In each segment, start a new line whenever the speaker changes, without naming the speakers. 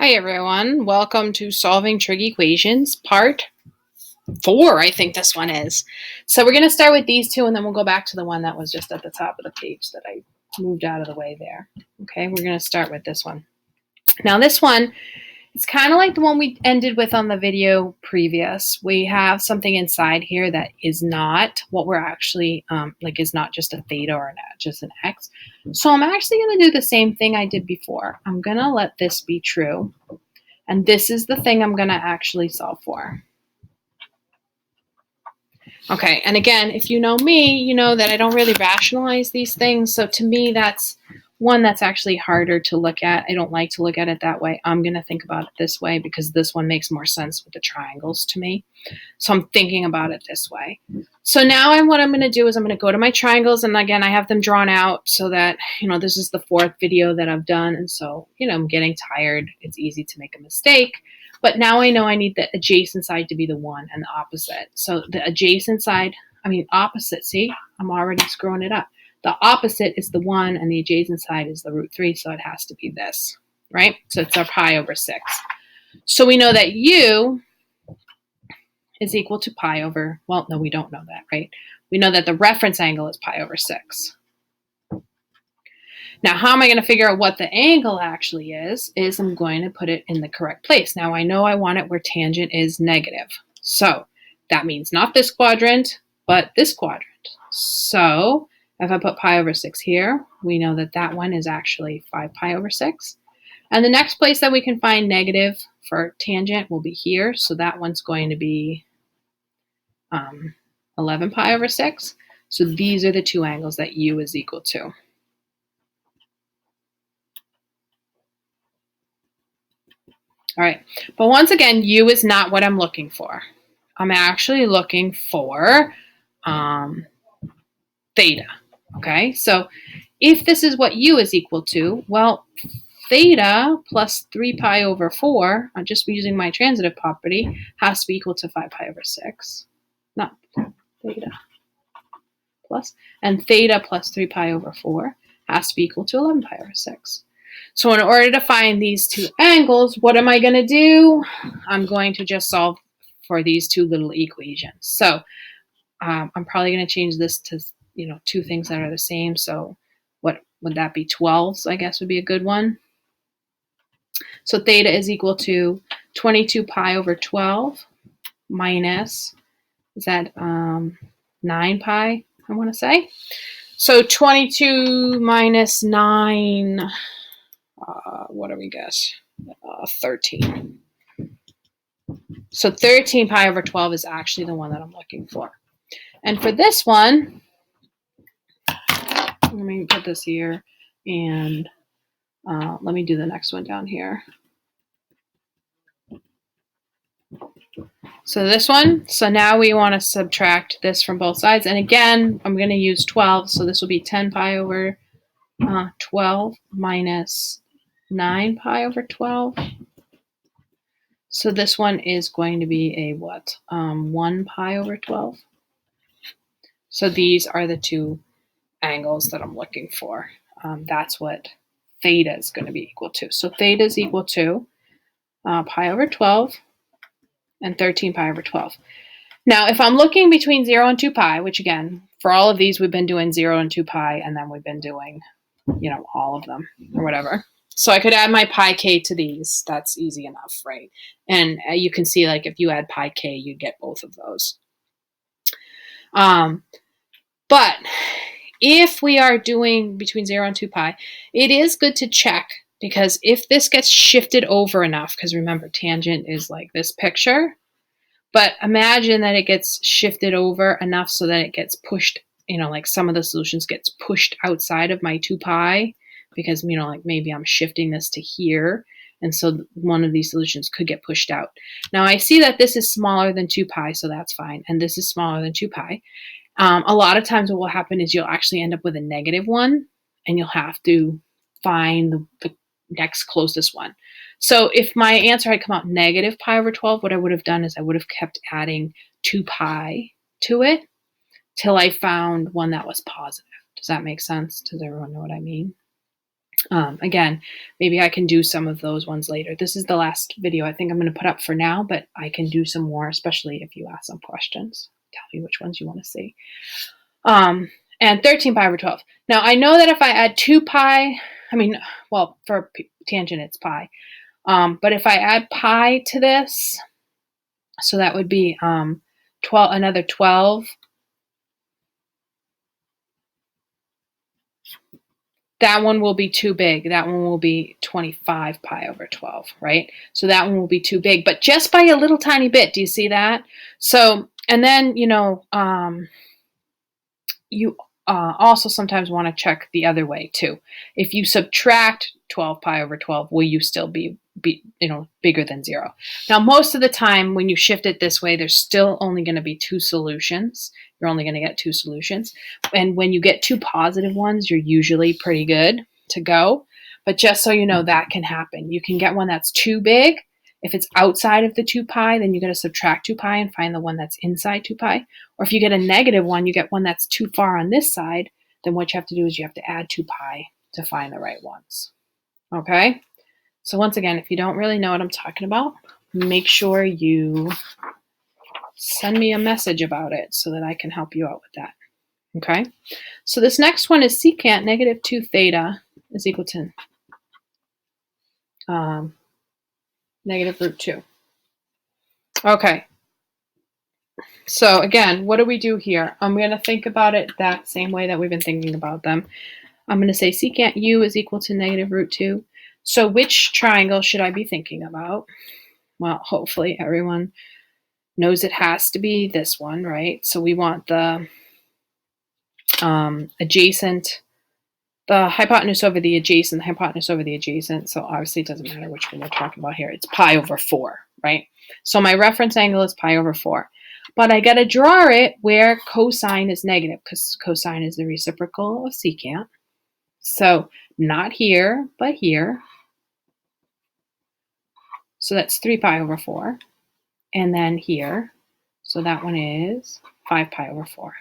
Hi everyone, welcome to Solving Trig Equations, part 4, I think this one is. So we're going to start with these two and then we'll go back to the one that was just at the top of the page that I moved out of the way there. Okay, we're going to start with this one. Now this one, it's kind of like the one we ended with on the video previous. We have something inside here that is not what we're actually, is not just a theta or just an x. So I'm actually going to do the same thing I did before. I'm going to let this be true. And this is the thing I'm going to actually solve for. Okay, and again, if you know me, you know that I don't really rationalize these things. So to me, that's one that's actually harder to look at. I don't like to look at it that way. I'm going to think about it this way because this one makes more sense with the triangles to me. So I'm thinking about it this way. So now what I'm going to do is I'm going to go to my triangles. And again, I have them drawn out so that, this is the 4th video that I've done. And so, I'm getting tired. It's easy to make a mistake. But now I know I need the adjacent side to be the 1 and the opposite. So the adjacent side, opposite, see, I'm already screwing it up. The opposite is the 1 and the adjacent side is the √3, so it has to be this, right? So it's our pi over 6. So we know that u is equal to pi over, well, no, we don't know that, right? We know that the reference angle is pi over 6. Now, how am I going to figure out what the angle actually is I'm going to put it in the correct place. Now, I know I want it where tangent is negative. So that means not this quadrant, but this quadrant. So if I put pi over 6 here, we know that that one is actually 5 pi over 6. And the next place that we can find negative for tangent will be here. So that one's going to be 11 pi over 6. So these are the two angles that u is equal to. All right, but once again, u is not what I'm looking for. I'm actually looking for theta, okay? So if this is what u is equal to, well, theta plus 3 pi over 4, I'm just using my transitive property, has to be equal to 5 pi over 6. Not theta plus, and theta plus 3 pi over 4 has to be equal to 11 pi over 6. So in order to find these two angles, what am I going to do? I'm going to just solve for these two little equations. So I'm probably going to change this to, two things that are the same. So what would that be? 12s, I guess, would be a good one. So theta is equal to 22 pi over 12 minus, is that 9 pi, I want to say. So 22 minus 9... what do we get? 13. So 13 pi over 12 is actually the one that I'm looking for. And for this one, let me put this here, and let me do the next one down here. So this one, so now we want to subtract this from both sides. And again, I'm going to use 12, so this will be 10 pi over 12 minus 9 pi over 12. So this one is going to be a what? 1 pi over 12. So these are the two angles that I'm looking for. That's what theta is going to be equal to. So theta is equal to pi over 12 and 13 pi over 12. Now, if I'm looking between 0 and 2 pi, which again, for all of these, we've been doing 0 and 2 pi, and then we've been doing, all of them or whatever. So I could add my pi k to these. That's easy enough, right? And you can see, like, if you add pi k, you get both of those. But if we are doing between 0 and 2 pi, it is good to check, because if this gets shifted over enough, because remember, tangent is like this picture, but imagine that it gets shifted over enough so that it gets pushed, like some of the solutions gets pushed outside of my 2 pi, because, like maybe I'm shifting this to here, and so one of these solutions could get pushed out. Now I see that this is smaller than 2 pi, so that's fine, and this is smaller than 2 pi. A lot of times what will happen is you'll actually end up with a negative one, and you'll have to find the next closest one. So if my answer had come out negative pi over 12, what I would have done is I would have kept adding 2 pi to it till I found one that was positive. Does that make sense? Does everyone know what I mean? Again, maybe I can do some of those ones later. This is the last video I think I'm going to put up for now, but I can do some more, especially if you ask some questions. Tell me which ones you want to see. And 13 pi over 12. Now, I know that if I add 2 pi, well, for tangent, it's pi. But if I add pi to this, so that would be another 12. That one will be too big. That one will be 25 pi over 12, right? So that one will be too big, but just by a little tiny bit. Do you see that? So, and then, you also sometimes want to check the other way too. If you subtract 12 pi over 12, will you still be bigger than 0? Now, most of the time when you shift it this way, there's still only going to be 2 solutions. You're only going to get 2 solutions. And when you get 2 positive ones, you're usually pretty good to go. But just so you know, that can happen. You can get one that's too big. If it's outside of the 2 pi, then you got to subtract 2 pi and find the one that's inside 2 pi. Or if you get a negative one, you get one that's too far on this side, then what you have to do is you have to add 2 pi to find the right ones. Okay? So once again, if you don't really know what I'm talking about, make sure you send me a message about it so that I can help you out with that. Okay? So this next one is secant negative 2 theta is equal to negative root 2. Okay. So again, what do we do here? I'm going to think about it that same way that we've been thinking about them. I'm going to say secant u is equal to negative root 2. So which triangle should I be thinking about? Well, hopefully everyone knows it has to be this one, right? So we want the adjacent, the hypotenuse over the adjacent, the hypotenuse over the adjacent. So obviously it doesn't matter which one we're talking about here. It's pi over 4, right? So my reference angle is pi over 4. But I got to draw it where cosine is negative, because cosine is the reciprocal of secant. So not here, but here. So that's 3 pi over 4. And then here, so that one is 5 pi over 4.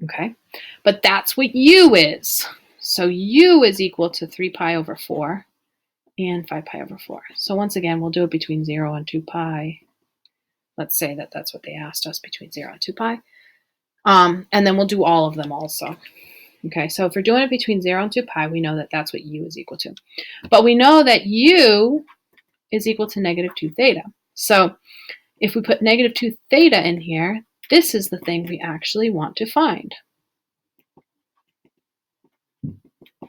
Okay, but that's what u is. So u is equal to 3 pi over 4 and 5 pi over 4. So once again, we'll do it between 0 and 2 pi. Let's say that that's what they asked us, between 0 and 2 pi. And then we'll do all of them also. Okay, so if we're doing it between 0 and 2 pi, we know that that's what u is equal to. But we know that u is equal to negative 2 theta. So if we put negative 2 theta in here, this is the thing we actually want to find.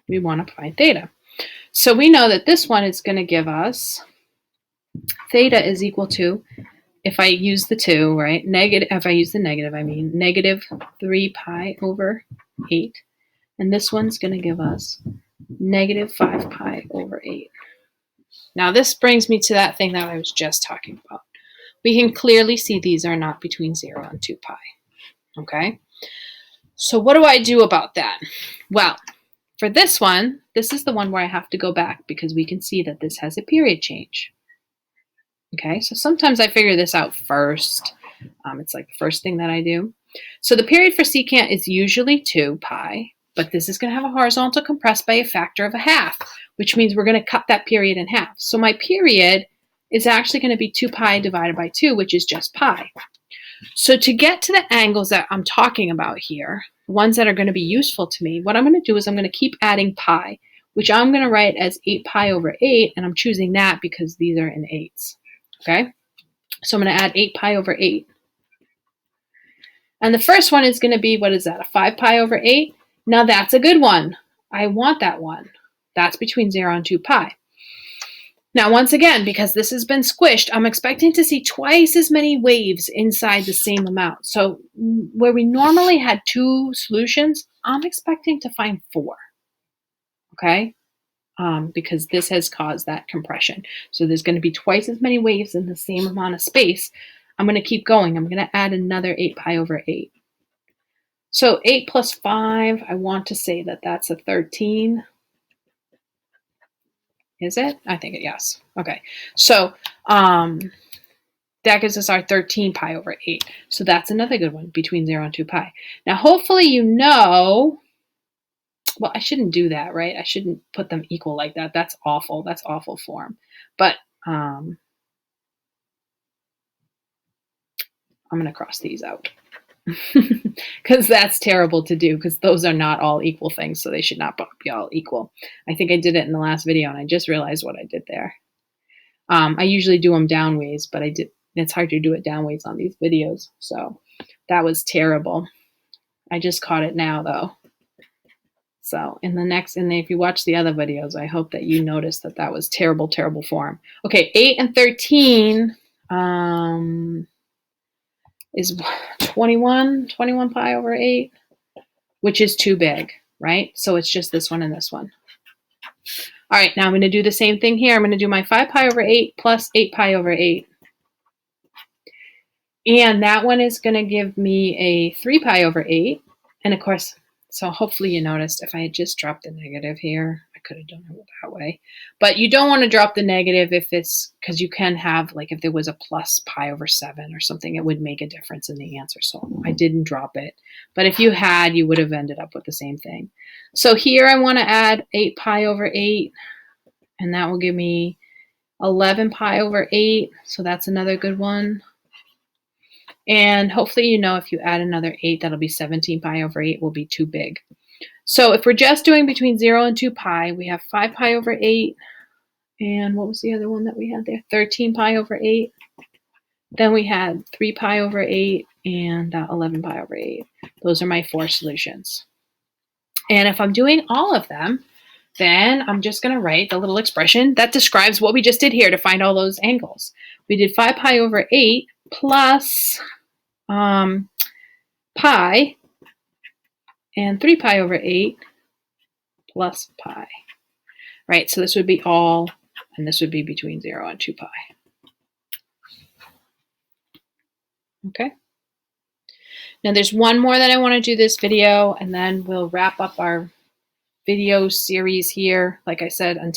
We want to find theta. So we know that this one is going to give us theta is equal to, if I use the 2, right? If I use the negative, I mean negative 3 pi over 8. And this one's going to give us negative 5 pi over 8. Now this brings me to that thing that I was just talking about. We can clearly see these are not between 0 and 2 pi. Okay? So what do I do about that? Well, for this one, this is the one where I have to go back because we can see that this has a period change. Okay, so sometimes I figure this out first. It's like the first thing that I do. So the period for secant is usually 2 pi, but this is going to have a horizontal compressed by a factor of 1/2, which means we're going to cut that period in half. So my period is actually going to be 2 pi divided by 2, which is just pi. So to get to the angles that I'm talking about here, ones that are going to be useful to me, what I'm going to do is I'm going to keep adding pi, which I'm going to write as 8 pi over 8, and I'm choosing that because these are in 8s. Okay, so I'm going to add 8 pi over 8. And the first one is going to be, what is that, a 5 pi over 8? Now that's a good one. I want that one. That's between 0 and 2 pi. Now, once again, because this has been squished, I'm expecting to see twice as many waves inside the same amount. So where we normally had 2 solutions, I'm expecting to find 4. Okay? Because this has caused that compression. So there's going to be twice as many waves in the same amount of space. I'm going to keep going. I'm going to add another 8 pi over 8. So 8 plus 5, I want to say that that's a 13. Is it? I think it, yes. Okay. So that gives us our 13 pi over 8. So that's another good one, between 0 and 2 pi. Now, hopefully you know well, I shouldn't do that, right? I shouldn't put them equal like that. That's awful. That's awful form. But I'm going to cross these out because that's terrible to do, because those are not all equal things, so they should not be all equal. I think I did it in the last video, and I just realized what I did there. I usually do them downways, but it's hard to do it downways on these videos, so that was terrible. I just caught it now, though. So if you watch the other videos, I hope that you noticed that that was terrible, terrible form. Okay, 8 and 13 is 21 pi over 8, which is too big, right? So it's just this one and this one. All right, now I'm going to do the same thing here. I'm going to do my 5 pi over 8 plus 8 pi over 8. And that one is going to give me a 3 pi over 8. And of course, so hopefully you noticed if I had just dropped the negative here, I could have done it that way. But you don't want to drop the negative if it's, because you can have, like if there was a plus pi over 7 or something, it would make a difference in the answer. So I didn't drop it. But if you had, you would have ended up with the same thing. So here I want to add 8 pi over 8, and that will give me 11 pi over 8. So that's another good one. And hopefully, you know, if you add another 8, that'll be 17 pi over 8 will be too big. So if we're just doing between 0 and 2 pi, we have 5 pi over 8. And what was the other one that we had there? 13 pi over 8. Then we had 3 pi over 8 and 11 pi over 8. Those are my 4 solutions. And if I'm doing all of them, then I'm just going to write the little expression that describes what we just did here to find all those angles. We did 5 pi over 8 plus pi, and 3 pi over 8 plus pi. Right, so this would be all, and this would be between 0 and 2 pi. Okay. Now there's one more that I want to do this video, and then we'll wrap up our video series here, like I said, until